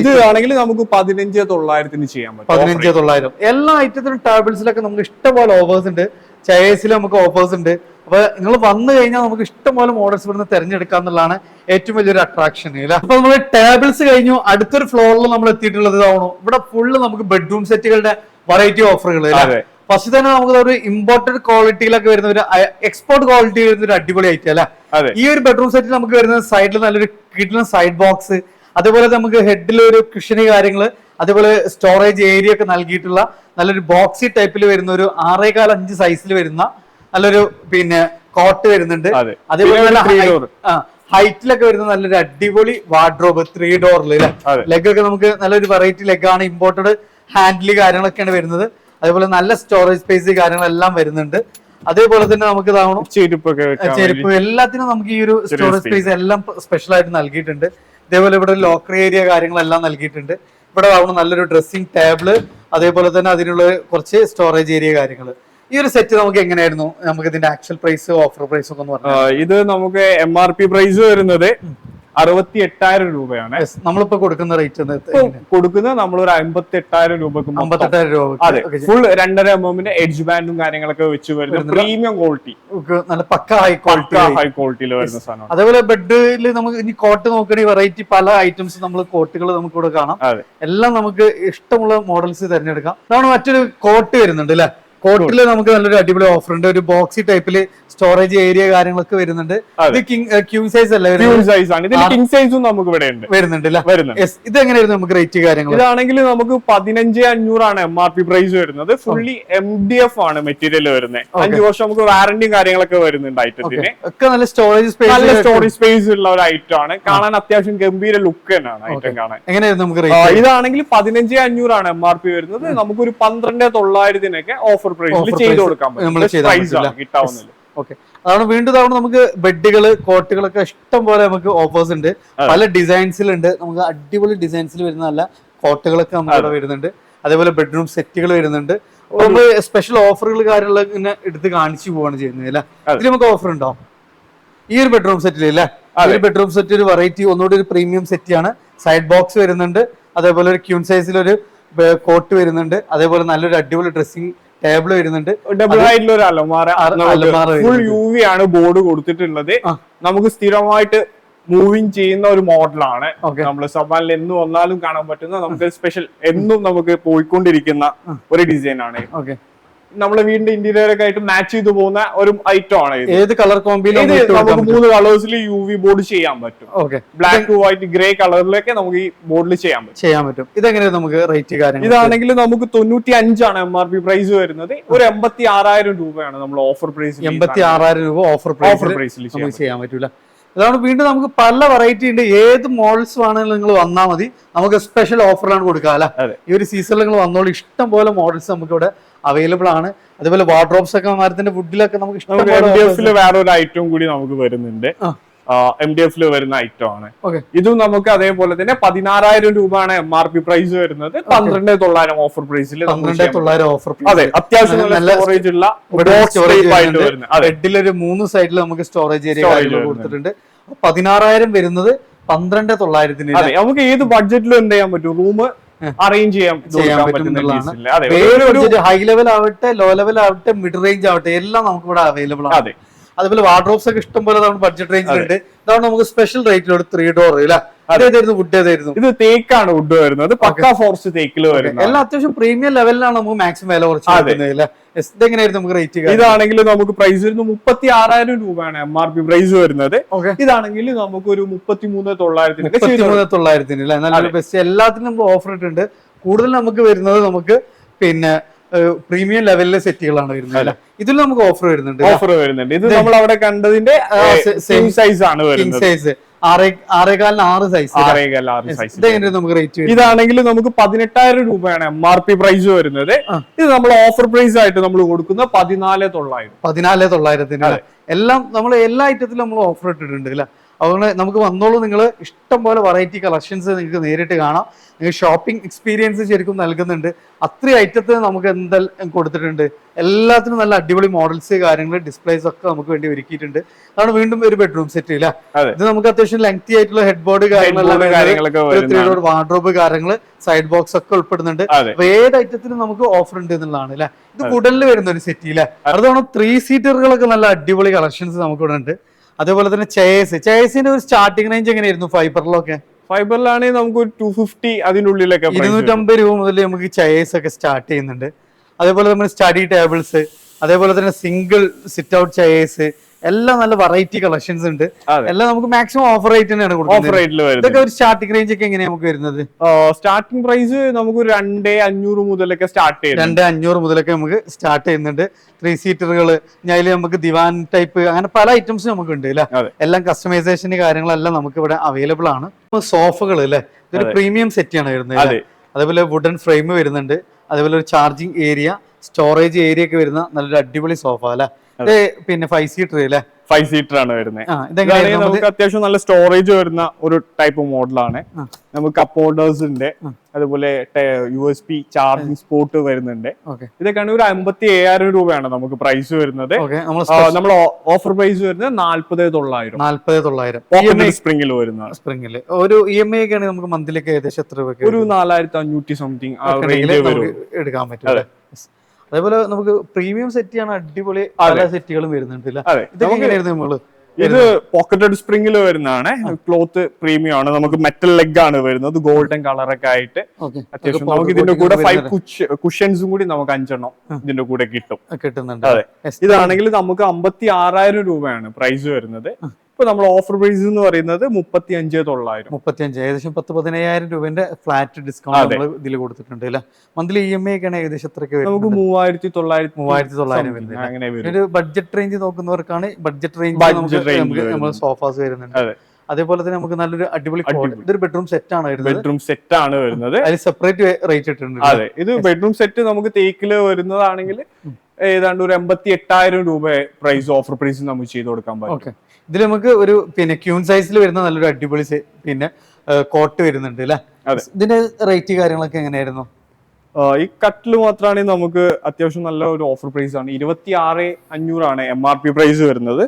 [SPEAKER 2] ഇത് ആണെങ്കിൽ നമുക്ക് 15,900 ചെയ്യാൻ പറ്റും.
[SPEAKER 1] 15,900. എല്ലാ ഐറ്റത്തിലും ടേബിൾസിലൊക്കെ നമുക്ക് ഇഷ്ടംപോലെ ഓഫേഴ്സ് ഉണ്ട്. ചെയർസിൽ നമുക്ക് ഓഫേഴ്സ് ഉണ്ട്. അപ്പൊ നിങ്ങൾ വന്നു കഴിഞ്ഞാൽ നമുക്ക് ഇഷ്ടംപോലെ മോഡൽസ് ഇവിടുന്ന് തിരഞ്ഞെടുക്കുക എന്നുള്ളതാണ് ഏറ്റവും വലിയൊരു അട്രാക്ഷൻ അല്ല? അപ്പൊ നമ്മൾ ടേബിൾസ് കഴിഞ്ഞു, അടുത്തൊരു ഫ്ലോറിൽ നമ്മൾ എത്തിയിട്ടുള്ളത് ഇതാവണു. ഇവിടെ ഫുള്ള് നമുക്ക് ബെഡ്റൂം സെറ്റുകളുടെ വെറൈറ്റി ഓഫറുകൾ. ഫസ്റ്റ് തന്നെ നമുക്ക് ഒരു ഇമ്പോർട്ടഡ് ക്വാളിറ്റിയിലൊക്കെ വരുന്ന ഒരു എക്സ്പോർട്ട് ക്വാളിറ്റി വരുന്ന ഒരു അടിപൊളി ഐറ്റം അല്ല? ഈ ഒരു ബെഡ്റൂം സെറ്റിൽ നമുക്ക് വരുന്ന സൈഡിൽ നല്ലൊരു കിഡിലും സൈഡ് ബോക്സ്, അതേപോലെ നമുക്ക് ഹെഡിൽ ഒരു കുഷന് കാര്യങ്ങള്, അതേപോലെ സ്റ്റോറേജ് ഏരിയ ഒക്കെ നൽകിയിട്ടുള്ള നല്ലൊരു ബോക്സി ടൈപ്പിൽ വരുന്ന ഒരു 6.25 സൈസിൽ വരുന്ന നല്ലൊരു കോട്ട് വരുന്നുണ്ട്.
[SPEAKER 2] അതെ.
[SPEAKER 1] അതേപോലെ
[SPEAKER 2] പിന്നെ
[SPEAKER 1] തന്നെ
[SPEAKER 2] 3 door.
[SPEAKER 1] ഹൈറ്റിലൊക്കെ വരുന്ന നല്ലൊരു അടിപൊളി വാർഡ്രോബ് 3 ഡോറിൽ
[SPEAKER 2] അതെ.
[SPEAKER 1] ലെഗ് ഒക്കെ നമുക്ക് നല്ലൊരു വെറൈറ്റി ലെഗാണ്, ഇമ്പോർട്ടഡ് ഹാൻഡിൽ കാര്യങ്ങളൊക്കെയാണ് വരുന്നത്. അതേപോലെ നല്ല സ്റ്റോറേജ് സ്പേസ് കാര്യങ്ങളെല്ലാം വരുന്നുണ്ട്. അതേപോലെ തന്നെ നമുക്ക് ഇതാവണം ചെരുപ്പ് എല്ലാത്തിനും നമുക്ക് ഈ ഒരു സ്റ്റോറേജ് സ്പേസ് എല്ലാം സ്പെഷ്യൽ ആയിട്ട് നൽകിയിട്ടുണ്ട്. ഇതേപോലെ ഇവിടെ ലോക്കർ ഏരിയ കാര്യങ്ങളെല്ലാം നൽകിയിട്ടുണ്ട്. ഇവിടെ ആവണം നല്ലൊരു ഡ്രസ്സിംഗ് ടേബിള്, അതേപോലെ തന്നെ അതിനുള്ള കുറച്ച് സ്റ്റോറേജ് ഏരിയ കാര്യങ്ങൾ. ഈ ഒരു സെറ്റ് നമുക്ക് എങ്ങനെയായിരുന്നു, നമുക്ക് ഇതിന്റെ ആക്ച്വൽ പ്രൈസ് ഓഫർ പ്രൈസ് ഒക്കെ ഒന്ന് പറഞ്ഞു?
[SPEAKER 2] ഇത് നമുക്ക് MRP പ്രൈസ് വരുന്നത് 68,000 രൂപയാണ്.
[SPEAKER 1] നമ്മളിപ്പോ കൊടുക്കുന്ന റേറ്റ്
[SPEAKER 2] കൊടുക്കുന്നത് നമ്മൾ ഒരു 58,000 രൂപക്ക്.
[SPEAKER 1] 58,000 രൂപ.
[SPEAKER 2] അതെ, ഫുൾ 2.5 mm എഡ്ജ് ബാൻഡും കാര്യങ്ങളൊക്കെ വെച്ച് വരുന്ന പ്രീമിയം ക്വാളിറ്റി,
[SPEAKER 1] നല്ല പക്ക ഹൈ
[SPEAKER 2] ക്വാളിറ്റിയിൽ വരുന്ന സാധനം.
[SPEAKER 1] അതേപോലെ ബെഡിൽ നമുക്ക് ഇനി കോട്ട് നോക്കണമെങ്കിൽ വെറൈറ്റി പല ഐറ്റംസ് നമ്മൾ കോട്ടുകൾ നമുക്ക് ഇവിടെ കാണാം. എല്ലാം നമുക്ക് ഇഷ്ടമുള്ള മോഡൽസ് തിരഞ്ഞെടുക്കാം. അതാണ് മറ്റൊരു കോട്ട് വരുന്നുണ്ട് അല്ലെ. കോട്ടില് നമുക്ക് നല്ലൊരു അടിപൊളി ഓഫർ ഉണ്ട്. ഒരു ബോക്സി ടൈപ്പില് സ്റ്റോറേജ് ഏരിയ കാര്യങ്ങളൊക്കെ വരുന്നുണ്ട്. ഇത് ക്യൂങ് സൈസ് അല്ല,
[SPEAKER 2] കിങ് സൈസും നമുക്ക് ഇവിടെ
[SPEAKER 1] വരുന്നുണ്ട്. ഇത് എങ്ങനെയായിരുന്നു നമുക്ക് റേറ്റ് കാര്യങ്ങൾ?
[SPEAKER 2] ഇതാണെങ്കിൽ നമുക്ക് 15,500 ആണ് MRP പ്രൈസ് വരുന്നത്. ഫുള്ളി MDF ആണ് മെറ്റീരിയൽ വരുന്നത്. 5 വർഷം നമുക്ക് വാറന്റിയും കാര്യങ്ങളൊക്കെ വരുന്നുണ്ട് ഐറ്റത്തിന്.
[SPEAKER 1] ഒക്കെ നല്ല സ്റ്റോറേജ്
[SPEAKER 2] സ്പേസ് ഉള്ള ഒരു ഐറ്റം ആണ്. കാണാൻ അത്യാവശ്യം ഗംഭീര ലുക്ക് തന്നെയാണ് ഐറ്റം കാണാൻ.
[SPEAKER 1] എങ്ങനെയായിരുന്നു നമുക്ക്?
[SPEAKER 2] ഇതാണെങ്കിൽ 15,500 ആണ് MRP വരുന്നത്. നമുക്കൊരു 12,900 ഓഫർ പ്രൈസിൽ ചെയ്ത് കൊടുക്കാൻ പറ്റും.
[SPEAKER 1] അതാണ് വീണ്ടും തവണ നമുക്ക് ബെഡുകള് കോട്ടുകളൊക്കെ ഇഷ്ടം പോലെ നമുക്ക് ഓഫേഴ്സ് ഉണ്ട്. പല ഡിസൈൻസിലുണ്ട്. നമുക്ക് അടിപൊളി ഡിസൈൻസിൽ വരുന്ന നല്ല കോട്ടുകളൊക്കെ നമുക്ക് ഇവിടെ വരുന്നുണ്ട്. അതേപോലെ ബെഡ്റൂം സെറ്റുകൾ വരുന്നുണ്ട്. നമ്മൾ സ്പെഷ്യൽ ഓഫറുകൾ കാര്യങ്ങളൊക്കെ ഇങ്ങനെ എടുത്ത് കാണിച്ചു പോവാണ് ചെയ്യുന്നത് അല്ലെ. ഇതിൽ നമുക്ക് ഓഫർ ഉണ്ടോ ഈ ഒരു ബെഡ്റൂം സെറ്റിൽ അല്ലേ? ഈ ബെഡ്റൂം സെറ്റ് ഒരു വെറൈറ്റി ഒന്നുകൂടി ഒരു പ്രീമിയം സെറ്റ് ആണ്. സൈഡ് ബോക്സ് വരുന്നുണ്ട്. അതേപോലെ ഒരു ക്യൂൺ സൈസിൽ ഒരു കോട്ട് വരുന്നുണ്ട്. അതേപോലെ നല്ലൊരു അടിപൊളി ഡ്രസ്സിംഗ് ടേബിൾ വരുന്നുണ്ട്.
[SPEAKER 2] ഡബിൾ ആയിട്ടുള്ള ഒരു അലമാര ഫുൾ UV ആണ് ബോർഡ് കൊടുത്തിട്ടുള്ളത്. നമുക്ക് സ്ഥിരമായിട്ട് മൂവിങ് ചെയ്യുന്ന ഒരു മോഡലാണ്. നമ്മൾ സവാനിൽ എന്ന് വന്നാലും കാണാൻ പറ്റുന്ന നമുക്ക് സ്പെഷ്യൽ എന്നും നമുക്ക് പോയിക്കൊണ്ടിരിക്കുന്ന ഒരു ഡിസൈൻ ആണ്. നമ്മളെ വീടിന്റെ ഇന്റീരിയർ ഒക്കെ ആയിട്ട് മാച്ച് ചെയ്തു പോകുന്ന ഒരു ഐറ്റം ആണ്.
[SPEAKER 1] ഏത് കളർ കോമ്പിനേഷൻ
[SPEAKER 2] നമുക്ക് 3 കളേഴ്സിൽ UV ബോർഡ് ചെയ്യാൻ പറ്റും. ബ്ലാക്ക്, വൈറ്റ്, ഗ്രേ കളറിലൊക്കെ നമുക്ക് ഈ ബോർഡിൽ ചെയ്യാൻ പറ്റും.
[SPEAKER 1] ഇതെങ്ങനെയാണ് നമുക്ക് റേറ്റ് കാര്യങ്ങൾ?
[SPEAKER 2] ഇതാണെങ്കിൽ നമുക്ക് 95 ആണ് MRP പ്രൈസ് വരുന്നത്. ഒരു 86,000 രൂപയാണ് നമ്മൾ ഓഫർ പ്രൈസ്.
[SPEAKER 1] 86,000 രൂപ ഓഫർ പ്രൈസിൽ നമുക്ക് ചെയ്യാൻ പറ്റൂല. അതാണ് വീണ്ടും നമുക്ക് പല വെറൈറ്റി ഉണ്ട്. ഏത് മോഡൽസ് വേണമെങ്കിലും നിങ്ങൾ വന്നാൽ മതി. നമുക്ക് സ്പെഷ്യൽ ഓഫറിലാണ് കൊടുക്കുക അല്ലെ. ഈ ഒരു സീസണിൽ നിങ്ങൾ വന്നോളൂ. ഇഷ്ടം പോലെ മോഡൽസ് നമുക്ക് ഇവിടെ അവൈലബിൾ ആണ്. അതുപോലെ വാർഡ്രോബ്സ് ഒക്കെ മരത്തിന്റെ വുഡിലൊക്കെ നമുക്ക്
[SPEAKER 2] MDF വേറൊരു ഐറ്റം കൂടി നമുക്ക് വരുന്നുണ്ട്. MDF വരുന്ന ഐറ്റം ആണ്. ഇതും നമുക്ക് അതേപോലെ തന്നെ 16,000 രൂപയാണ് MRP പ്രൈസ് വരുന്നത്. 12,900 ഓഫർ പ്രൈസിൽ.
[SPEAKER 1] 12,900 ഓഫർ.
[SPEAKER 2] അതെ, അത്യാവശ്യം നല്ല സ്റ്റോറേജ് ഉള്ള
[SPEAKER 1] ബെഡിലൊരു 3 സൈഡിൽ നമുക്ക് സ്റ്റോറേജ് ഏരിയ കൊടുത്തിട്ടുണ്ട്. 16,000 വരുന്നത് 12,900.
[SPEAKER 2] അതെ, നമുക്ക് ഏത് ബഡ്ജറ്റിലും എന്ത് ചെയ്യാൻ പറ്റും, റൂം അറേഞ്ച് ചെയ്യാൻ പറ്റുന്നതാണ്.
[SPEAKER 1] ഹൈ ലെവൽ ആവട്ടെ, ലോ ലെവൽ ആവട്ടെ, മിഡ് റേഞ്ച് ആവട്ടെ, എല്ലാം നമുക്ക് ഇവിടെ അവൈലബിൾ ആണ്. അതുപോലെ വാർഡ്രോബ്സ് ഒക്കെ ഇഷ്ടം പോലെ ബഡ്ജറ്റ് റേഞ്ചിലുണ്ട്. ഇതാണ് നമുക്ക് സ്പെഷ്യൽ റേറ്റിൽ 3 ഡോർ അല്ല. അതേതായിരുന്നു വുഡ്? ഏതായിരുന്നു?
[SPEAKER 2] ഇത് തേക്കാണ് വുഡ് വരുന്നത്. പക്ക ഫോറസ്റ്റ് തേക്കിൽ വരുന്നത്.
[SPEAKER 1] എല്ലാം അത്യാവശ്യം പ്രീമിയം ലെവലിലാണ് നമുക്ക് മാക്സിമം വില കുറച്ച്. ഇതെങ്ങനെയായിരുന്നു നമുക്ക് റേറ്റ്?
[SPEAKER 2] ഇതാണെങ്കിൽ നമുക്ക് പ്രൈസ് വരുന്നത് 36,000 രൂപയാണ് MRP പ്രൈസ് വരുന്നത്. ഇതാണെങ്കിൽ നമുക്ക് ഒരു
[SPEAKER 1] 33,900 നല്ല ബെസ്റ്റ്. എല്ലാത്തിനും നമുക്ക് ഓഫർ ഇട്ടുണ്ട്. കൂടുതൽ നമുക്ക് വരുന്നത് നമുക്ക് പിന്നെ പ്രീമിയം ലെവലിലെ സെറ്റുകളാണ് വരുന്നത്. ഇതിൽ നമുക്ക് ഓഫർ വരുന്നുണ്ട്.
[SPEAKER 2] ഇത് നമ്മൾ അവിടെ കണ്ടതിന്റെ സെയിം സൈസ് ആണ് വരുന്നത്.
[SPEAKER 1] Size 6.25 size. നമുക്ക് റേറ്റ്
[SPEAKER 2] ഇതാണെങ്കിൽ നമുക്ക് 18,000 രൂപയാണ് MRP പ്രൈസ് വരുന്നത്. ഇത് നമ്മൾ ഓഫർ പ്രൈസ് ആയിട്ട് നമ്മൾ കൊടുക്കുന്ന 14,900.
[SPEAKER 1] 14,900 എല്ലാം നമ്മൾ എല്ലാ ഐറ്റത്തിലും നമ്മൾ ഓഫർ ഇട്ടിട്ടുണ്ട് അല്ലെ. അതുകൊണ്ട് നമുക്ക് വന്നോളൂ. നിങ്ങൾ ഇഷ്ടം പോലെ വെറൈറ്റി കളക്ഷൻസ് നിങ്ങൾക്ക് നേരിട്ട് കാണാം. നിങ്ങൾക്ക് ഷോപ്പിംഗ് എക്സ്പീരിയൻസ് ശരിക്കും നൽകുന്നുണ്ട്. അത്രയും ഐറ്റത്തിന് നമുക്ക് എന്തെല്ലാം കൊടുത്തിട്ടുണ്ട്. എല്ലാത്തിനും നല്ല അടിപൊളി മോഡൽസ് കാര്യങ്ങൾ ഡിസ്പ്ലേസ് ഒക്കെ നമുക്ക് വേണ്ടി ഒരുക്കിയിട്ടുണ്ട്. അതാണ് വീണ്ടും ഒരു ബെഡ്റൂം സെറ്റ് ഇല്ല. ഇത് നമുക്ക് അത്യാവശ്യം ലെങ്തി ആയിട്ടുള്ള ഹെഡ് ബോർഡ് കാര്യങ്ങളെല്ലാം, വാർഡ്രോബ് കാര്യങ്ങൾ, സൈഡ് ബോക്സ് ഒക്കെ ഉൾപ്പെടുന്നുണ്ട്. അപ്പൊ ഏത് ഐറ്റത്തിനും നമുക്ക് ഓഫർ ഉണ്ട് എന്നുള്ളതാണ് അല്ലെ. ഇത് വുഡനിൽ വരുന്ന ഒരു സെറ്റ് ഇല്ല. അതുകൊണ്ട് 3 സീറ്ററുകളൊക്കെ നല്ല അടിപൊളി കളക്ഷൻസ് നമുക്ക് ഇവിടെ ഉണ്ട്. അതേപോലെ തന്നെ ചെയർസിന്റെ ഒരു സ്റ്റാർട്ടിംഗ് റേഞ്ച് എങ്ങനെയായിരുന്നു ഫൈബറിലൊക്കെ?
[SPEAKER 2] ഫൈബറിലാണെങ്കിൽ നമുക്ക് 250 അതിനുള്ളിലൊക്കെ
[SPEAKER 1] 250 രൂപ മുതൽ നമുക്ക് ചെയർസ് ഒക്കെ സ്റ്റാർട്ട് ചെയ്യുന്നുണ്ട്. അതേപോലെ നമ്മൾ സ്റ്റഡി ടേബിൾസ്, അതേപോലെ തന്നെ സിംഗിൾ സിറ്റ് ഔട്ട് ചെയർസ്, എല്ലാം നല്ല വെറൈറ്റി കളക്ഷൻസ് ഉണ്ട്. എല്ലാം നമുക്ക് മാക്സിമം ഓഫർ റേറ്റ് തന്നെയാണ്
[SPEAKER 2] ഓഫർ
[SPEAKER 1] കൊടുക്കുന്നത്.
[SPEAKER 2] റേറ്റിൽ വരും.
[SPEAKER 1] ഇതൊക്കെ ഒരു സ്റ്റാർട്ടിംഗ് റേഞ്ച് ഒക്കെ എങ്ങനെയാണ് നമുക്ക് വരുന്നത്?
[SPEAKER 2] സ്റ്റാർട്ടിംഗ് പ്രൈസ് നമുക്ക് 2500 മുതലൊക്കെ സ്റ്റാർട്ട് ചെയ്യും.
[SPEAKER 1] 2500 മുതലൊക്കെ നമുക്ക് സ്റ്റാർട്ട് ചെയ്യുന്നുണ്ട്. 3 സീറ്ററുകൾ, അതിൽ നമുക്ക് ദിവാൻ ടൈപ്പ്, അങ്ങനെ പല ഐറ്റംസ് നമുക്ക് ഉണ്ട് അല്ലെ. എല്ലാം കസ്റ്റമൈസേഷൻ കാര്യങ്ങളെല്ലാം നമുക്ക് ഇവിടെ അവൈലബിൾ ആണ്. സോഫകൾ അല്ലെ, ഇതൊരു പ്രീമിയം സെറ്റ് ആണ് വരുന്നത്. അതേപോലെ വുഡൻ ഫ്രെയിം വരുന്നുണ്ട്. അതേപോലെ ഒരു ചാർജിങ് ഏരിയ, സ്റ്റോറേജ് ഏരിയ ഒക്കെ വരുന്ന നല്ലൊരു അടിപൊളി സോഫ അല്ലെ. ഇത് പിന്നെ 5 സീറ്റർ അല്ലെ,
[SPEAKER 2] 5 സീറ്റർ ആണ് വരുന്നത്. നമുക്ക് അത്യാവശ്യം നല്ല സ്റ്റോറേജ് വരുന്ന ഒരു ടൈപ്പ് മോഡലാണ്. നമുക്ക് കപ്പ് ഹോൾഡേഴ്സ് ഉണ്ട്, അതുപോലെ USB ചാർജിങ് സ്പോട്ട് വരുന്നുണ്ട്. ഇതൊക്കെയാണ് ഒരു 57,000 രൂപയാണ് നമുക്ക് പ്രൈസ് വരുന്നത്. നമ്മൾ ഓഫർ പ്രൈസ് വരുന്നത് 40,900 സ്പ്രിംഗിൽ വരുന്നത്.
[SPEAKER 1] സ്പ്രിംഗിൽ ഒരു EMI ഒക്കെ ആണെങ്കിൽ നമുക്ക് മന്ത്ലിക്ക് ഏകദേശം എത്ര രൂപ?
[SPEAKER 2] ഒരു 4,500 സംതിങ്
[SPEAKER 1] എടുക്കാൻ പറ്റും. അതേപോലെ നമുക്ക് പ്രീമിയം സെറ്റ് ആണ്, അടിപൊളി പല സെറ്റുകളും വരുന്നുണ്ട്.
[SPEAKER 2] ഇത് പോക്കറ്റഡ് സ്പ്രിംഗിൽ വരുന്നതാണ്. ക്ലോത്ത് പ്രീമിയം ആണ്. നമുക്ക് മെറ്റൽ ലെഗ് ആണ് വരുന്നത്, ഗോൾഡൻ കളറൊക്കെ ആയിട്ട്. അത്യാവശ്യം നമുക്ക് ഇതിന്റെ കൂടെ 5 കുഷൻസും കൂടി നമുക്ക് 5 എണ്ണം ഇതിന്റെ കൂടെ കിട്ടുന്നുണ്ട്. അതെ, ഇതാണെങ്കിൽ നമുക്ക് 56,000 രൂപയാണ് പ്രൈസ് വരുന്നത്. ഇപ്പൊ നമ്മൾ ഓഫർ പ്രൈസ് എന്ന് പറയുന്നത് 35,900.
[SPEAKER 1] ഏകദേശം 10,000-15,000 രൂപന്റെ ഫ്ലാറ്റ് ഡിസ്കൗണ്ട് നമ്മൾ ഇതിൽ കൊടുത്തിട്ടുണ്ട് അല്ലെ. മന്ത്ലി EMI ഒക്കെ ഏകദേശം എത്രയൊക്കെ
[SPEAKER 2] നമുക്ക് 3,900
[SPEAKER 1] അങ്ങനെ ഒരു ബഡ്ജറ്റ് റേഞ്ച് നോക്കുന്നവർക്കാണ് ബഡ്ജറ്റ് റേഞ്ച് നമ്മൾ സോഫാസ് വരുന്നുണ്ട്. അതേപോലെ തന്നെ നമുക്ക് നല്ലൊരു അടിപൊളി ഇതൊരു ബെഡ്റൂം സെറ്റ് ആണ് വരുന്നത്.
[SPEAKER 2] ബെഡ്റൂം സെറ്റ് ആണ് വരുന്നത്.
[SPEAKER 1] അതിൽ സെപ്പറേറ്റ് റേറ്റ് ഇട്ടിട്ടുണ്ട്.
[SPEAKER 2] അതെ, ഇത് ബെഡ്റൂം സെറ്റ് നമുക്ക് തേക്കില് വരുന്നതാണെങ്കിൽ ഏതാണ്ട് ഒരു 88,000 രൂപ പ്രൈസ് ഓഫർ പ്രൈസ് നമുക്ക് ചെയ്ത് കൊടുക്കാൻ പറ്റും.
[SPEAKER 1] ഇതിൽ നമുക്ക് ഒരു പിന്നെ ക്യൂൺ സൈസിൽ വരുന്ന നല്ലൊരു അടിപൊളി പിന്നെ കോട്ട് വരുന്നുണ്ട് അല്ലെ. ഇതിന്റെ റേറ്റ് കാര്യങ്ങളൊക്കെ എങ്ങനെയായിരുന്നു?
[SPEAKER 2] ഈ കട്ടില് മാത്രമാണെങ്കിൽ നമുക്ക് അത്യാവശ്യം നല്ല ഒരു ഓഫർ പ്രൈസ് ആണ്. 26,500 ആണ് MRP പ്രൈസ് വരുന്നത്.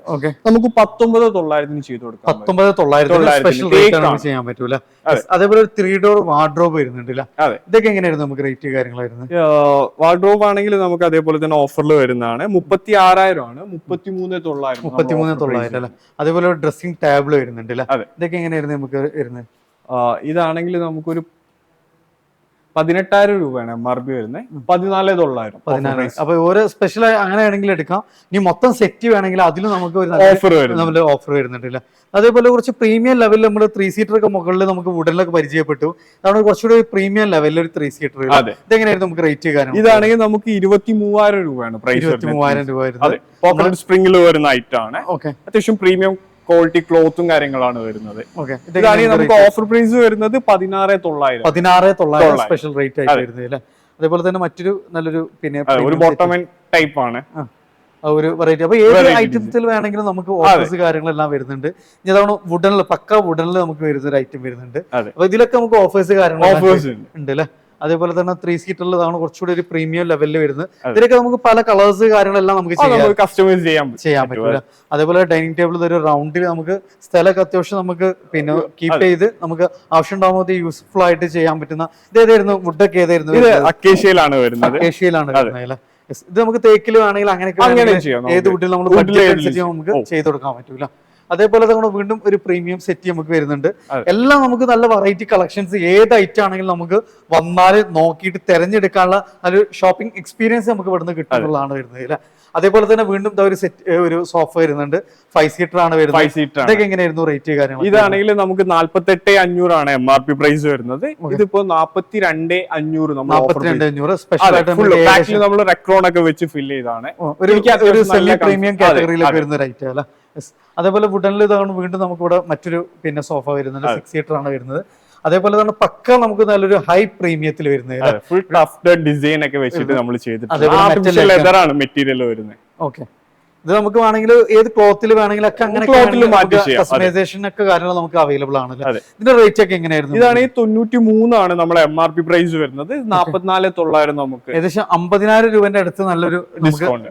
[SPEAKER 2] നമുക്ക് 19,900 ചെയ്ത് കൊടുക്കാം.
[SPEAKER 1] 19,900 ചെയ്യാൻ പറ്റൂല. അതേപോലെ ഒരു 3 ഡോർ വാർഡ്രോബ് വരുന്നുണ്ടല്ലോ. ഇതൊക്കെ എങ്ങനെയായിരുന്നു നമുക്ക് റേറ്റ് കാര്യങ്ങളായിരുന്നു?
[SPEAKER 2] വാർഡ്രോബ് ആണെങ്കിൽ നമുക്ക് അതേപോലെ തന്നെ ഓഫറിൽ വരുന്നതാണ്. 36,000 ആണ്.
[SPEAKER 1] 33,900 അല്ലെ. അതേപോലെ ഒരു ഡ്രസ്സിംഗ് ടേബിൾ വരുന്നുണ്ട് അല്ലെ. ഇതൊക്കെ എങ്ങനെയായിരുന്നു നമുക്ക് വരുന്നത്?
[SPEAKER 2] ഇതാണെങ്കിൽ നമുക്കൊരു 18,000 രൂപയാണ് MRP വരുന്നത്. 14,900.
[SPEAKER 1] അപ്പൊ ഓരോ സ്പെഷ്യൽ അങ്ങനെയാണെങ്കിൽ എടുക്കാം. ഇനി മൊത്തം സെറ്റ് വേണമെങ്കിൽ അതിലും നമുക്ക് ഓഫർ വരുന്നുണ്ടല്ല. അതേപോലെ കുറച്ച് പ്രീമിയം ലെവലിൽ നമ്മൾ 3 സീറ്റർ ഒക്കെ മുകളിൽ നമുക്ക് വുഡനിലൊക്കെ പരിചയപ്പെട്ടു. അതാണ് കുറച്ചുകൂടി പ്രീമിയം ലെവലിൽ ഒരു 3 സീറ്റർ. ഇതെങ്ങനെയായിരുന്നു നമുക്ക് റേറ്റ് കാരണം?
[SPEAKER 2] ഇതാണെങ്കിൽ നമുക്ക് 23,000 രൂപയാണ് പ്രൈസ്.
[SPEAKER 1] 23,000 രൂപ
[SPEAKER 2] പോക്കറ്റ് സ്പ്രിംഗിൽ വരുന്ന ഐറ്റം ആണ്. അത്യാവശ്യം പ്രീമിയം ക്വാളിറ്റി ക്ലോത്തും കാര്യങ്ങളാണ് വരുന്നത്. ഇതാണെങ്കിൽ നമുക്ക് ഓഫർ പ്രൈസ് വരുന്നത്
[SPEAKER 1] 16,900 സ്പെഷ്യൽ റേറ്റ് ആയിട്ട് വരുന്നത് അല്ലേ. അതേപോലെ തന്നെ മറ്റൊരു നല്ലൊരു പിന്നെ
[SPEAKER 2] ഒരു ബോട്ടമൻ ടൈപ്പ് ആണ്
[SPEAKER 1] ഒരു വെറൈറ്റി. അപ്പൊ ഏത് ഐറ്റത്തിൽ വേണമെങ്കിലും നമുക്ക് ഓഫേഴ്സ് കാര്യങ്ങളെല്ലാം വരുന്നുണ്ട്. ഇതാണ് വുഡനിൽ പക്ക വുഡനിൽ നമുക്ക് വരുന്ന ഒരു ഐറ്റം വരുന്നുണ്ട്. അപ്പൊ ഇതിലൊക്കെ നമുക്ക് ഓഫേഴ്സ് കാര്യങ്ങൾ ഉണ്ട് അല്ലെ. അതേപോലെ തന്നെ 3 സീറ്ററിലാണ് കുറച്ചുകൂടി ഒരു പ്രീമിയം ലെവലിൽ വരുന്നത്. ഇതിലൊക്കെ നമുക്ക് പല കളേഴ്സ് കാര്യങ്ങളെല്ലാം നമുക്ക്
[SPEAKER 2] കസ്റ്റമൈസ് ചെയ്യാൻ
[SPEAKER 1] പറ്റില്ല. അതേപോലെ ഡൈനിങ് ടേബിൾ ഒരു റൗണ്ടിൽ നമുക്ക് സ്ഥലമൊക്കെ അത്യാവശ്യം നമുക്ക് പിന്നെ കീപ്പ് ചെയ്ത് നമുക്ക് ആവശ്യം ഉണ്ടാകുമ്പോൾ യൂസ്ഫുൾ ആയിട്ട് ചെയ്യാൻ പറ്റുന്ന ഇതേതായിരുന്നു വുഡൊക്കെ ഏതായിരുന്നു?
[SPEAKER 2] അക്കേഷ്യയിലാണ് വരുന്നത്.
[SPEAKER 1] ഇത് നമുക്ക് തേക്കിൽ വേണമെങ്കിൽ അങ്ങനെയൊക്കെ ഏത് വുഡിൽ നമ്മൾ നമുക്ക് ചെയ്ത് കൊടുക്കാൻ പറ്റൂല. അതേപോലെ തന്നെ വീണ്ടും ഒരു പ്രീമിയം സെറ്റ് നമുക്ക് വരുന്നുണ്ട്. എല്ലാം നമുക്ക് നല്ല വെറൈറ്റി കളക്ഷൻസ്, ഏത് ഐറ്റം ആണെങ്കിലും നമുക്ക് വന്നാൽ നോക്കിയിട്ട് തെരഞ്ഞെടുക്കാനുള്ള ഒരു ഷോപ്പിംഗ് എക്സ്പീരിയൻസ് നമുക്ക് ഇവിടുന്ന് കിട്ടുന്നതാണ് വരുന്നത് അല്ലെ. അതേപോലെ തന്നെ വീണ്ടും ഒരു സെറ്റ് ഒരു സോഫ വരുന്നുണ്ട്. 5 സീറ്റർ ആണ് വരുന്നത്. ഇതൊക്കെ എങ്ങനെയായിരുന്നു റേറ്റ് കാര്യങ്ങൾ?
[SPEAKER 2] ഇതാണെങ്കിൽ നമുക്ക് 48,500 ആണ് MRP പ്രൈസ് വരുന്നത്. ഇതിപ്പോ 42,500
[SPEAKER 1] സ്പെഷ്യൽ ആയിട്ട്
[SPEAKER 2] നമ്മൾ റെക്രോൺ ഒക്കെ വെച്ച് ഫില്ല് ചെയ്താണ്.
[SPEAKER 1] ഒരു സെമി പ്രീമിയം കാറ്റഗറിയിലേക്ക് വരുന്ന ഒരു ഐറ്റം അല്ലെ. അതേപോലെ വുഡനിൽ ഇതാണ് വീണ്ടും നമുക്ക് ഇവിടെ മറ്റൊരു പിന്നെ സോഫ വരുന്നുണ്ട്. 6 സീറ്റർ ആണ് വരുന്നത്. അതേപോലെ തന്നെ പക്ക നമുക്ക് നല്ലൊരു ഹൈ പ്രീമിയത്തിൽ വരുന്നത്
[SPEAKER 2] ഡിസൈൻ ഒക്കെ വെച്ചിട്ട് നമ്മൾ ചെയ്തിട്ടുണ്ട്. മെറ്റീരിയൽ വരുന്നത്.
[SPEAKER 1] ഓക്കെ, ഇത് നമുക്ക് വേണമെങ്കിൽ ഏത് ക്ലോത്തിൽ വേണമെങ്കിലും ഒക്കെ അങ്ങനെ കസ്റ്റമൈസേഷൻ ഒക്കെ കാര്യങ്ങൾ നമുക്ക് അവൈലബിൾ ആണ്. ഇതിന്റെ റേറ്റ് ഒക്കെ എങ്ങനെയായിരുന്നു?
[SPEAKER 2] ഇതാണെങ്കിൽ 93 ആണ് നമ്മുടെ MRP പ്രൈസ് വരുന്നത്. 44,900 നമുക്ക്
[SPEAKER 1] ഏകദേശം 50,000 രൂപന്റെ അടുത്ത് നല്ലൊരു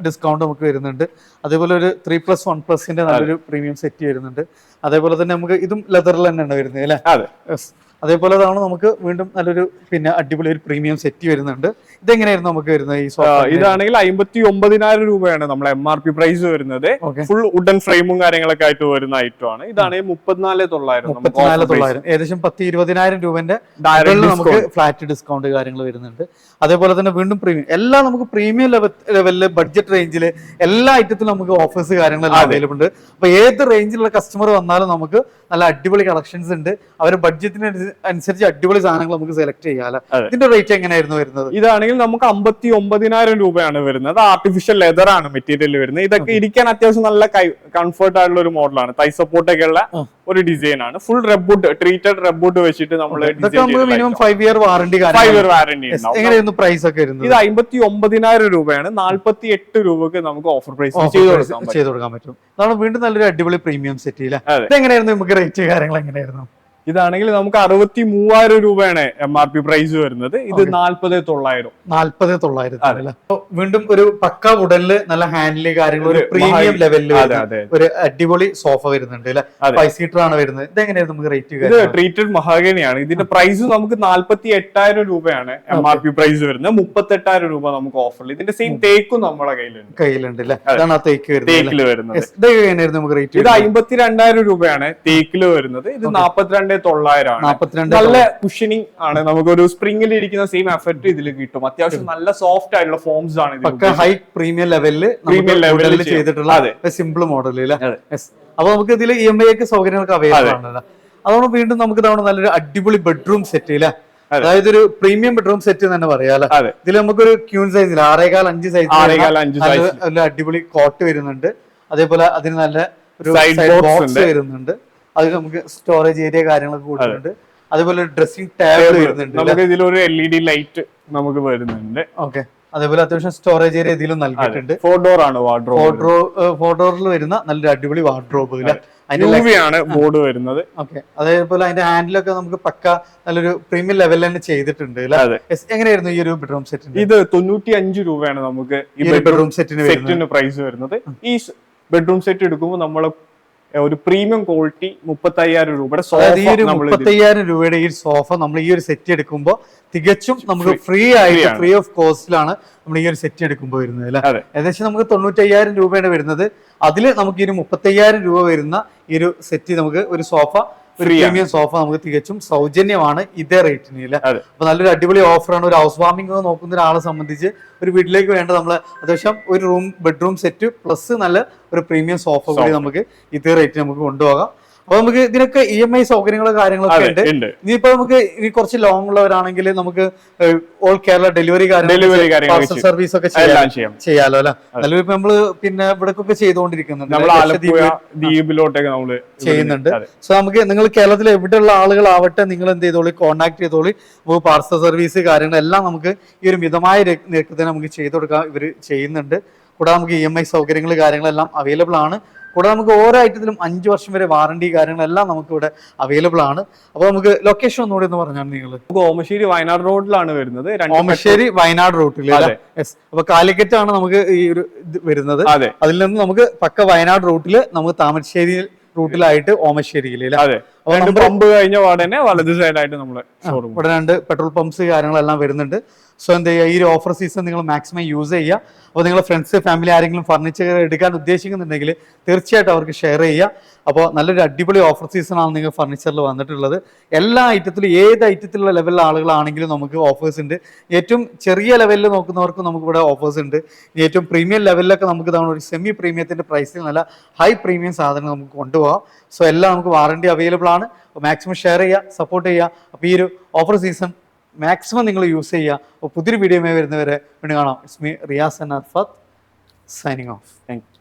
[SPEAKER 1] ഡിസ്കൗണ്ട് നമുക്ക് വരുന്നുണ്ട്. അതേപോലെ ഒരു 3+1+ന്റെ നല്ലൊരു പ്രീമിയം സെറ്റ് വരുന്നുണ്ട്. അതേപോലെ തന്നെ നമുക്ക് ഇതും ലെതറിൽ തന്നെയാണ് വരുന്നത് അല്ലെ. അതേപോലെ അതാണ് നമുക്ക് വീണ്ടും നല്ലൊരു പിന്നെ അടിപൊളി ഒരു പ്രീമിയം സെറ്റ് വരുന്നുണ്ട്. ഇതെങ്ങനെയായിരുന്നു നമുക്ക് വരുന്നത് ഈ സോഫ?
[SPEAKER 2] ഇതാണെങ്കിൽ 59,000 രൂപയാണ് നമ്മളെ MRP പ്രൈസ് വരുന്നത്. ഫുൾ വുഡൻ ഫ്രെയിമും കാര്യങ്ങളൊക്കെ ആയിട്ട് വരുന്ന ഐറ്റം ആണ്. ഇതാണെങ്കിൽ 34,900,
[SPEAKER 1] ഏകദേശം 10-20,000 രൂപന്റെ നമുക്ക് ഫ്ലാറ്റ് ഡിസ്കൗണ്ട് കാര്യങ്ങൾ വരുന്നുണ്ട്. അതേപോലെ തന്നെ വീണ്ടും പ്രീമിയം എല്ലാം നമുക്ക് പ്രീമിയം ലെവലില് ബഡ്ജറ്റ് റേഞ്ചില് എല്ലാ ഐറ്റത്തിലും നമുക്ക് ഓഫേഴ്സ് കാര്യങ്ങളെല്ലാം അവൈലബിൾ ഉണ്ട്. അപ്പൊ ഏത് റേഞ്ചിലുള്ള കസ്റ്റമർ വന്നാലും നമുക്ക് നല്ല അടിപൊളി കളക്ഷൻസ് ഉണ്ട്. അവരുടെ ബഡ്ജറ്റിന് അനുസരിച്ച് അടിപൊളി സാധനങ്ങൾ നമുക്ക് സെലക്ട് ചെയ്യാം. ഇതിന്റെ റേറ്റ് എങ്ങനെയായിരുന്നു വരുന്നത്?
[SPEAKER 2] ഇതാണെങ്കിൽ നമുക്ക് 59,000 രൂപയാണ് വരുന്നത്. ആർട്ടിഫിഷ്യൽ ലെതർ ആണ് മെറ്റീരിയൽ വരുന്നത്. ഇതൊക്കെ ഇരിക്കാൻ അത്യാവശ്യം നല്ല കംഫർട്ട് ആയിട്ടുള്ള ഒരു മോഡലാണ്. തൈ സപ്പോർട്ടൊക്കെ ഉള്ള ഒരു ഡിസൈൻ ആണ്. ഫുൾ റബ്ബുഡ് ട്രീറ്റഡ് റബ്ബുഡ് വെച്ചിട്ട് നമ്മൾ
[SPEAKER 1] മിനിമം 5 ഇയർ വാറണ്ടി. എങ്ങനെയായിരുന്നു പ്രൈസ് ഒക്കെ വരുന്നത്?
[SPEAKER 2] ഇത് 59,000 രൂപയാണ്. 48 രൂപക്ക് നമുക്ക് ഓഫർ പ്രൈസ്
[SPEAKER 1] ചെയ്ത് കൊടുക്കാൻ പറ്റും. അതാണ് വീണ്ടും നല്ലൊരു അടിപൊളി പ്രീമിയം സെറ്റ്. എങ്ങനെയായിരുന്നു നമുക്ക് റേറ്റ് കാര്യങ്ങൾ എങ്ങനെയായിരുന്നു?
[SPEAKER 2] ഇതാണെങ്കിൽ നമുക്ക് 63,000 രൂപയാണ് MRP പ്രൈസ് വരുന്നത്. ഇത്
[SPEAKER 1] 40,900. വീണ്ടും ഒരു പക്ക വുഡനില് നല്ല ഹാൻഡില് കാര്യങ്ങൾ ഒരു പ്രീമിയം ലെവലിൽ ഒരു അടിപൊളി സോഫ വരുന്നുണ്ട് അല്ലെ? 5 സീറ്റർ ആണ് വരുന്നത്. ഇതെങ്ങനെയായിരുന്നു നമുക്ക് റേറ്റ്?
[SPEAKER 2] ഇത് ട്രീറ്റഡ് മഹാഗണിയാണ്. ഇതിന്റെ പ്രൈസ് നമുക്ക് 48,000 രൂപയാണ് MRP പ്രൈസ് വരുന്നത്. 38,000 രൂപ നമുക്ക് ഓഫറിൽ. ഇതിന്റെ സെയിം തേക്കും നമ്മുടെ
[SPEAKER 1] കയ്യിലുണ്ട് അല്ലെ? അതാണ് ആ തേക്കില് വരുന്നത്. ഇത്
[SPEAKER 2] 52,000 രൂപയാണ് തേക്കില് വരുന്നത്. ഇത് 42,900 നല്ല കുഷനിങ് ആണ്. നമുക്കൊരു സ്പ്രിംഗിൽ ഇരിക്കുന്ന സെയിം എഫക്ട് ഇതിൽ കിട്ടും. അത്യാവശ്യം നല്ല സോഫ്റ്റ് ആയിട്ടുള്ള ഫോംസ് ആണ്.
[SPEAKER 1] ഹൈ പ്രീമിയം ലെവലില് ചെയ്തിട്ടുള്ള സിമ്പിൾ മോഡൽ. അപ്പൊ നമുക്ക് ഇതിൽ EMI ഒക്കെ സൗകര്യങ്ങളൊക്കെ അവൈലബിൾ ആണല്ലോ. അതുകൊണ്ട് വീണ്ടും നമുക്ക് ഇതാണ് നല്ലൊരു അടിപൊളി ബെഡ്റൂം സെറ്റ് ഇല്ല? അതായത് ഒരു പ്രീമിയം ബെഡ്റൂം സെറ്റ് തന്നെ പറയാം. ഇതിൽ നമുക്കൊരു ക്യൂൺ സൈസിൽ 6.5 സൈസ് അടിപൊളി കോട്ട് വരുന്നുണ്ട്. അതേപോലെ അതിന് നല്ല ഒരു ബോക്സ് വരുന്നുണ്ട്. അത് നമുക്ക് സ്റ്റോറേജ് ഏരിയ കാര്യങ്ങളൊക്കെ കൊടുക്കുന്നുണ്ട്. അതേപോലെ ഡ്രസ്സിംഗ് ടേബിൾ വരുന്നുണ്ട്.
[SPEAKER 2] നമുക്ക് ഇതിലൊരു LED ലൈറ്റ് നമുക്ക് വരുന്നുണ്ട്.
[SPEAKER 1] ഓക്കെ. അതേപോലെ അത്യാവശ്യം സ്റ്റോറേജ് ഏരിയ ഇതിലും നൽകിയിട്ടുണ്ട്.
[SPEAKER 2] 4 ഡോർ ആണ് വാർഡ്രോബ്.
[SPEAKER 1] 4 ഡോറിൽ വരുന്ന നല്ലൊരു അടിപൊളി വാർഡ്രോബ്
[SPEAKER 2] ആണ് ബോർഡ് വരുന്നത്.
[SPEAKER 1] ഓക്കെ. അതേപോലെ അതിന്റെ ഹാൻഡിലൊക്കെ നമുക്ക് പക്ക നല്ലൊരു പ്രീമിയം ലെവലിൽ തന്നെ ചെയ്തിട്ടുണ്ട്. എങ്ങനെയായിരുന്നു ഈ ഒരു ബെഡ്റൂം സെറ്റ്?
[SPEAKER 2] ഇത് 95 രൂപയാണ് നമുക്ക് ഈ ബെഡ്റൂം സെറ്റിന് പ്രൈസ് വരുന്നത്. ഈ ബെഡ്റൂം സെറ്റ് എടുക്കുമ്പോൾ നമ്മൾ ഒരു പ്രീമിയം ക്വാളിറ്റി 35,000 രൂപയുടെ സോഫ.
[SPEAKER 1] 35,000 രൂപയുടെ ഈ സോഫ നമ്മൾ ഈ ഒരു സെറ്റ് എടുക്കുമ്പോൾ തികച്ചും നമുക്ക് ഫ്രീ ആയിട്ട് ഫ്രീ ഓഫ് കോസ്റ്റിലാണ് നമ്മൾ ഈ ഒരു സെറ്റ് എടുക്കുമ്പോൾ വരുന്നത് അല്ലെ? ഏകദേശം നമുക്ക് 95,000 രൂപയാണ് വരുന്നത്. അതിൽ നമുക്ക് ഈ 35,000 രൂപ വരുന്ന ഈ ഒരു സെറ്റ് നമുക്ക് ഒരു സോഫ, ഒരു പ്രീമിയം സോഫ നമുക്ക് തികച്ചും സൗജന്യമാണ് ഇതേ റേറ്റിന് അല്ലെ? അപ്പൊ നല്ലൊരു അടിപൊളി ഓഫറാണ്. ഒരു ഹൗസ് വാമിംഗ് നോക്കുന്ന ഒരാളെ സംബന്ധിച്ച് ഒരു വീട്ടിലേക്ക് വേണ്ട നമ്മള് അത്യാവശ്യം ഒരു ബെഡ്റൂം സെറ്റ് പ്ലസ് നല്ല ഒരു പ്രീമിയം സോഫ കൂടി നമുക്ക് ഇതേ റേറ്റിന് നമുക്ക് കൊണ്ടുപോകാം. അപ്പൊ നമുക്ക് ഇതിനൊക്കെ EMI സൗകര്യങ്ങളും കാര്യങ്ങളൊക്കെ ഉണ്ട്. ഇനിയിപ്പോ നമുക്ക് ഇനി കുറച്ച് ലോങ് ഉള്ളവരാണെങ്കിൽ നമുക്ക് all Kerala delivery parcel service ഒക്കെ ചെയ്യാലോ അല്ലെ? നല്ലൊരു നമ്മള് പിന്നെ ഇവിടേക്കൊക്കെ ചെയ്തുകൊണ്ടിരിക്കുന്നുണ്ട്, ചെയ്യുന്നുണ്ട്. സോ നമുക്ക് നിങ്ങൾ കേരളത്തിൽ എവിടെയുള്ള ആളുകളാവട്ടെ നിങ്ങൾ എന്ത് ചെയ്തോളി, കോൺടാക്ട് ചെയ്തോളി. നമുക്ക് പാർസൽ സർവീസ് കാര്യങ്ങളെല്ലാം നമുക്ക് ഈ ഒരു മിതമായ നിരക്കത്തിന് നമുക്ക് ചെയ്തു കൊടുക്കാൻ ഇവർ ചെയ്യുന്നുണ്ട്. കൂടാതെ നമുക്ക് EMI സൗകര്യങ്ങൾ കാര്യങ്ങളെല്ലാം അവൈലബിൾ ആണ്. കൂടാതെ നമുക്ക് ഓരോ ഐറ്റത്തിലും 5 വർഷം വരെ വാറണ്ടി കാര്യങ്ങളെല്ലാം നമുക്ക് ഇവിടെ അവൈലബിൾ ആണ്. അപ്പൊ നമുക്ക് ലൊക്കേഷൻ ഒന്നുകൂടി എന്ന് പറഞ്ഞാൽ നിങ്ങൾ
[SPEAKER 2] ഓമശ്ശേരി വയനാട് റോഡിലാണ് വരുന്നത്.
[SPEAKER 1] ഓമശ്ശേരി വയനാട് റൂട്ടിൽ. അപ്പൊ കാലിക്കറ്റ് ആണ് നമുക്ക് ഈ ഒരു ഇത് വരുന്നത്. അതിൽ നിന്ന് നമുക്ക് പക്ക വയനാട് റൂട്ടില് നമുക്ക് താമരശ്ശേരി റൂട്ടിലായിട്ട് ഓമശ്ശേരിയില്
[SPEAKER 2] പമ്പ് കഴിഞ്ഞ പാടന്നെ വലത് സൈഡായിട്ട് നമ്മള്
[SPEAKER 1] ഇവിടെ 2 പെട്രോൾ പമ്പ്സ് കാര്യങ്ങളെല്ലാം വരുന്നുണ്ട്. സോ എന്ത് ചെയ്യുക, ഈ ഒരു ഓഫർ സീസൺ നിങ്ങൾ മാക്സിമം യൂസ് ചെയ്യുക. അപ്പോൾ നിങ്ങളുടെ ഫ്രണ്ട്സ് ഫാമിലി ആരെങ്കിലും ഫർണിച്ചർ എടുക്കാൻ ഉദ്ദേശിക്കുന്നുണ്ടെങ്കിൽ തീർച്ചയായിട്ടും അവർക്ക് ഷെയർ ചെയ്യുക. അപ്പോൾ നല്ലൊരു അടിപൊളി ഓഫർ സീസണാണ് നിങ്ങൾ ഫർണിച്ചറിൽ വന്നിട്ടുള്ളത്. എല്ലാ ഐറ്റത്തിലും ഏത് ഐറ്റത്തിലുള്ള ലെവലിലുള്ള ആളുകളാണെങ്കിലും നമുക്ക് ഓഫേഴ്സ് ഉണ്ട്. ഏറ്റവും ചെറിയ ലെവലിൽ നോക്കുന്നവർക്കും നമുക്ക് ഇവിടെ ഓഫേഴ്സ് ഉണ്ട്. ഏറ്റവും പ്രീമിയം ലെവലിലൊക്കെ നമുക്ക് ഇതാണ് ഒരു സെമി പ്രീമിയത്തിന്റെ പ്രൈസിൽ നല്ല ഹൈ പ്രീമിയം സാധനങ്ങൾ നമുക്ക് കൊണ്ടുപോകാം. സോ എല്ലാം നമുക്ക് വാറണ്ടി അവൈലബിൾ ആണ്. മാക്സിമം ഷെയർ ചെയ്യുക, സപ്പോർട്ട് ചെയ്യുക. അപ്പോൾ ഈ ഒരു ഓഫർ സീസൺ മാക്സിമം നിങ്ങൾ യൂസ് ചെയ്യുക. അപ്പോൾ പുതിയൊരു വീഡിയോയുമായി വരുന്നവരെ വീണ്ടും കാണാം. It's me Riyas and Arfath signing off.
[SPEAKER 2] Thank U.